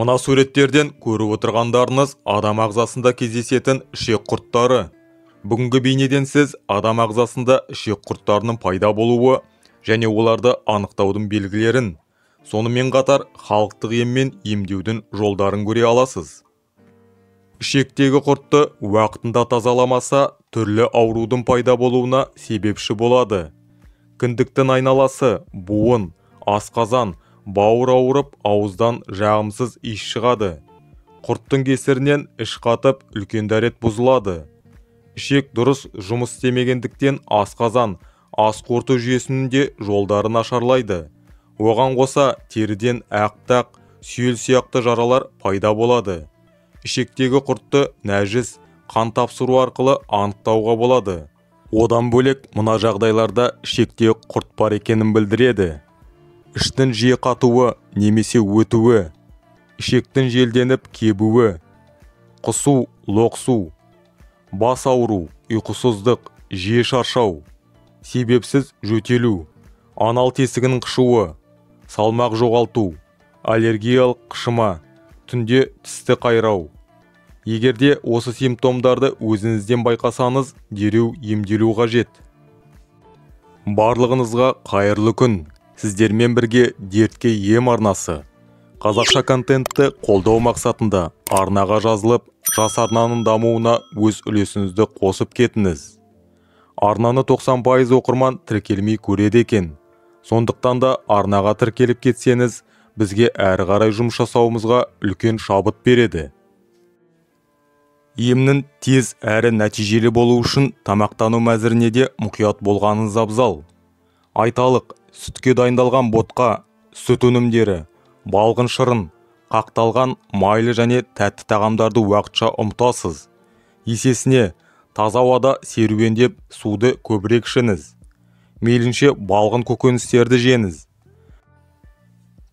Мына суреттерден көріп отырғандарыңыз адам ағзасында кездесетін ішек құрттары. Бүгінгі бейнеден сіз адам ағзасында ішек құрттарының пайда болуы және оларды анықтаудың белгілерін, сонымен қатар халықтық еммен емдеудің жолдарын көре аласыз. Ішектегі құртты уақытында тазаламаса, түрлі аурудың пайда болуына себепші болады. Кіндіктің айналасы, буын, асқазан, бауыр ауырып, ауыздан жағымсыз иіс шығады. Құрттың кесірінен іш қатып, үлкен дәрет бұзылады. Ішек дұрыс жұмыс істемегендіктен асқазан, ас қорыту жүйесінің де жолдары нашарлайды. Оған қоса теріден ақтақ, сүйел сияқты жаралар пайда болады. Ішектегі құртты нәжіс, қан тапсыру арқылы анықтауға болады. Одан бөлек мына жағдайларда ішекте құрт бар екенін білдіреді. Іштің жиі қатуы немесе өтуі, ішектің желденіп кебуі, құсу, лоқсу, бас ауру, ұйқысыздық, жиі шаршау, себепсіз жөтелу, анал тесігінің қышуы, салмақ жоғалту, аллергиялық қышыма, түнде тісті қайрау. Егерде осы симптомдарды өзіңізден байқасаңыз, дереу емделу қажет. Барлығыңызға қайырлы күн. Сіздермен бірге дертке ем арнасы. Қазақша контентті қолдау мақсатында арнаға жазылып, жас арнаның дамуына өз үлесіңізді қосып кетіңіз. Арнаны 90% оқырман тіркелмей көреді екен. Сондықтан да арнаға тіркеліп кетсеңіз, бізге әрі қарай жұмыс жасауымызға үлкен шабыт береді. Емнің тез әрі нәтижелі болу үшін тамақтану мәзіріне де мұқият болғаныңыз абзал. Айталық, сүтке дайындалған ботқа, сүт өнімдері, балғын шырын, қақталған майлы және тәтті тағамдарды уақытша ұмытасыз. Есесіне, таза ауада серуендеп суды көбірек ішіңіз. Мейлінше балғын көкөністерді жеңіз.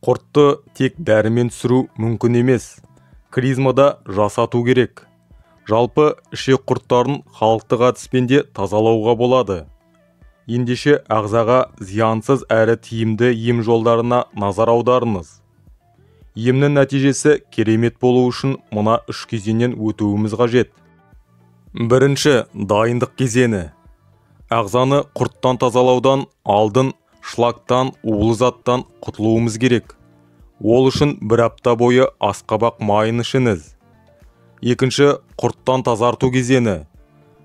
Құртты тек дәрімен түсіру мүмкін емес. Клизмада жасату керек. Жалпы ішек құрттарын халықтық әдіспен де тазалауға болады. Ендеше ағзаға зиянсыз әрі тиімді ем жолдарына назар аударыңыз. Емнің нәтижесі керемет болу үшін мына 3 кезеңнен өтуіміз қажет. Бірінші, дайындық кезеңі. Ағзаны құрттан тазалаудан алдын шлактан, улы заттан құтылуымыз керек. Ол үшін 1 апта бойы асқабақ майын ішіңіз. Екінші, құрттан тазарту кезеңі.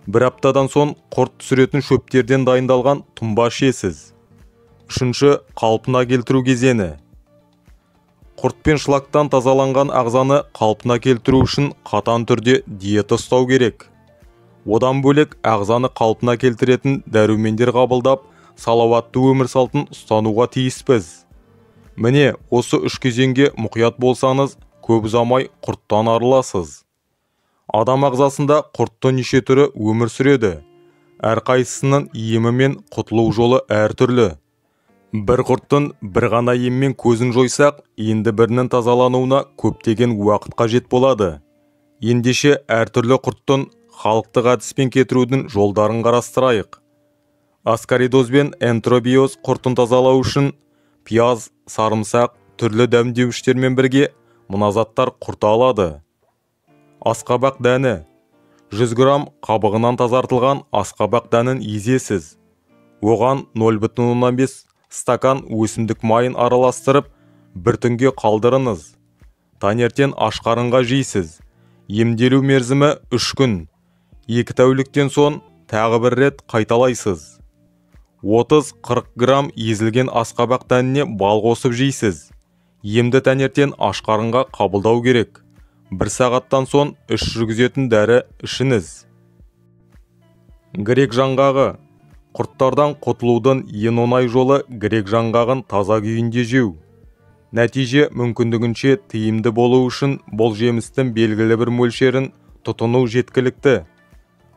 1 аптадан соң құрт түсіретін шөптерден дайындалған тұнба ішесіз. Үшінші, қалпына келтіру кезеңі. Құрт пен шлактан тазаланған ағзаны қалпына келтіру үшін қатаң түрде диета ұстау керек. Одан бөлек ағзаны қалпына келтіретін дәрумендер қабылдап, салауатты өмір салтын ұстануға тиіспіз. Міне, осы 3 кезеңге мұқият болсаңыз, көп ұзамай құрттан арыласыз. Адам ағзасында құрттың неше түрі өмір сүреді. Әрқайсысының емі мен құтылу жолы әртүрлі. Бір құрттың бір ғана еммен көзін жойсақ, енді бірінің тазалануына көптеген уақыт қажет болады. Ендеше әртүрлі құрттың халықтық әдіспен кетірудің жолдарын қарастырайық. Аскаридоз бен энтеробиоз құртын тазалау үшін пияз, сарымсақ, түрлі дәмдеуіштермен бірге мына заттар құрта алады. Асқабақ дәні. 100 грамм қабығынан тазартылған асқабақ дәнін езесіз. Оған 0,5 стакан өсімдік майын араластырып, бір түнге қалдырыңыз. Таңертең аш қарынға жейсіз. Емделу мерзімі 3 күн. 2 тәуліктен соң тағы бір рет қайталайсыз. 30-40 грамм езілген асқабақ дәніне бал қосып жейсіз. Емді таңертең аш қарынға қабылдау керек. 1 сағаттан соң іш жүргізетін дәрі ішіңіз. Грек жаңғағы. Құрттардан құтылудың ең оңай жолы грек жаңғағын таза күйінде жеу. Нәтиже мүмкіндігінше тиімді болу үшін бұл жемістің белгілі бір мөлшерін тұтыну жеткілікті.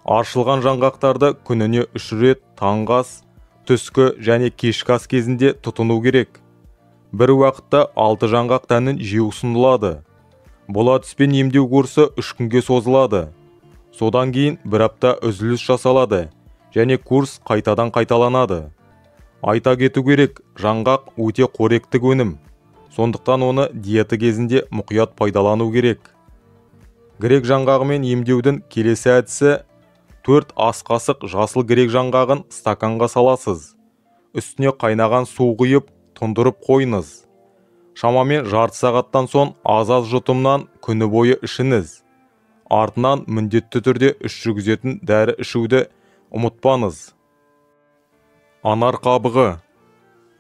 Аршылған жаңғақтарды күніне 3 рет таңғы ас, түскі және кешкі ас кезінде тұтыну керек. Бір уақытта 6 жаңғақ дәнін жеу ұсынылады. Бұл әдіспен емдеу курсы 3 күнге созылады. Содан кейін 1 апта үзіліс жасалады және курс қайтадан қайталанады. Айта кету керек, жаңғақ өте қоректік өнім. Сондықтан оны диета кезінде мұқият пайдалану керек. Грек жаңғағымен емдеудің келесі әдісі: 4 ас қасық жасыл грек жаңғағын стаканға саласыз. Үстіне қайнаған су құйып, тұндырып қойыңыз. Шамамен жарты сағаттан соң аз-аз жұтымнан күні бойы ішіңіз. Артынан міндетті түрде іш жүргізетін дәрі ішуді ұмытпаңыз. Анар қабығы.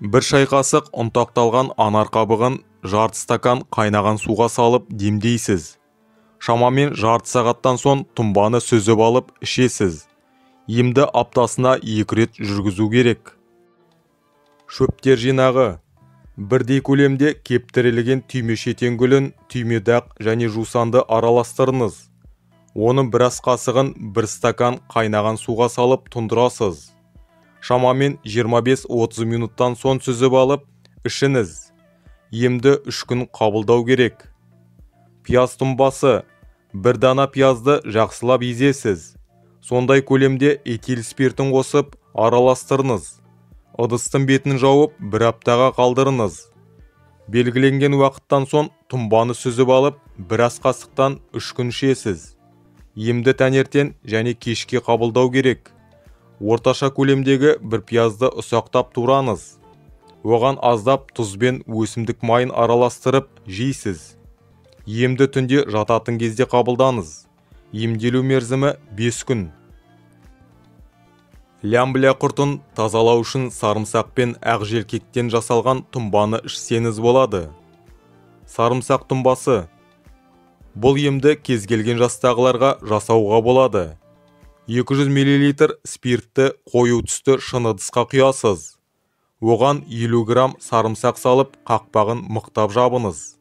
1 шай қасық ұнтақталған анар қабығын жарты стакан қайнаған суға салып демдейсіз. Шамамен жарты сағаттан соң тұнбаны сүзіп алып ішесіз. Емді аптасына 2 рет жүргізу керек. Шөптер жинағы. Бірдей көлемде кептірілген түйме шетен гүлін, түйме дақ және жусанды араластырыңыз. Оның 1 ас қасығын 1 стакан қайнаған суға салып тұндырасыз. Шамамен 25-30 минуттан соң сүзіп алып ішіңіз. Емді 3 күн қабылдау керек. Пияз тұнбасы. 1 дана пиязды жақсылап езесіз. Сондай көлемде этил спиртін қосып араластырыңыз. Ыдыстың бетін жауып 1 аптаға қалдырыңыз. Белгіленген уақыттан соң тұнбаны сүзіп алып 1 ас қасықтан 3 күн ішесіз. Емді таңертең және кешке қабылдау керек. Орташа көлемдегі 1 пиязды ұсақтап тураңыз. Оған аздап тұз бен өсімдік майын араластырып жейсіз. Емді түнде жататын кезде қабылдаңыз. Емделу мерзімі 5 күн. Лямбля құртын тазалау үшін сарымсақ пен ақ желкектен жасалған тұнбаны ішсеңіз болады. Сарымсақ тұнбасы. Бұл емді кез келген жастағыларға жасауға болады. 200 мл спиртті қою түсті шыны ыдысқа құясыз. Оған 50 грамм сарымсақ салып, қақпағын мықтап жабыңыз.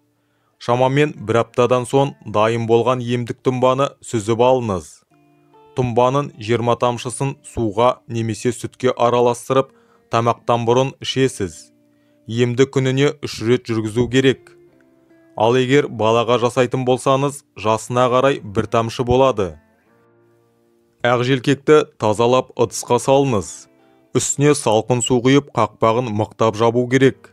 Шамамен 1 аптадан соң дайын болған емдік тұнбаны сүзіп алыңыз. Тұнбаның 20 тамшысын суға немесе сүтке араластырып, тамақтан бұрын ішесіз. Емді күніне 3 рет жүргізу керек. Ал егер балаға жасайтын болсаңыз, жасына қарай 1 тамшы болады. Ақ желкекті тазалап ыдысқа салыңыз. Үстіне салқын су құйып, қақпағын мықтап жабу керек.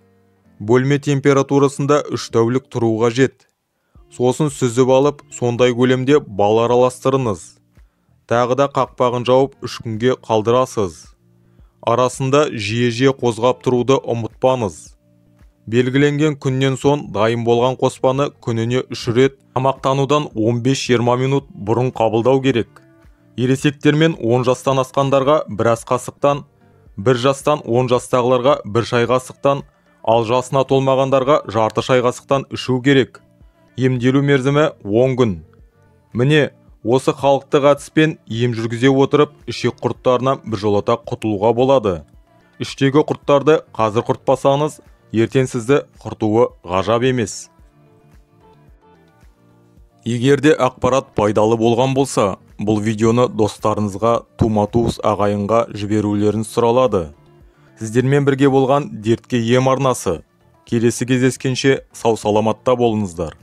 Бөлме температурасында 3 тәулік тұру қажет. Сосын сүзіп алып, сондай көлемде бал араластырыңыз. Тағы да қақпағын жауып 3 күнге қалдырасыз. Арасында жиі-жиі қозғап тұруды ұмытпаңыз. Белгіленген күннен соң дайын болған қоспаны күніне 3 рет тамақтанудан 15-20 минут бұрын қабылдау керек. Ересектер мен 10 жастан асқандарға 1 ас қасықтан, 1 жастан 10 жастағыларға 1 шай қасықтан, ал жасына толмағандарға жарты шай қасықтан ішу керек. Емделу мерзімі 10 күн. Міне, осы халықтық әдіспен ем жүргізе отырып, ішек құрттарынан біржолата құтылуға болады. Іштегі құрттарды қазір құртпасаңыз, ертең сізді құртуы ғажап емес. Егерде ақпарат пайдалы болған болса, бұл видеоны достарыңызға, тума-туыс ағайынға жіберулерін сұралады. Сіздермен бірге болған дертке ем арнасы. Келесі кездескенше сау саламатта болыңыздар.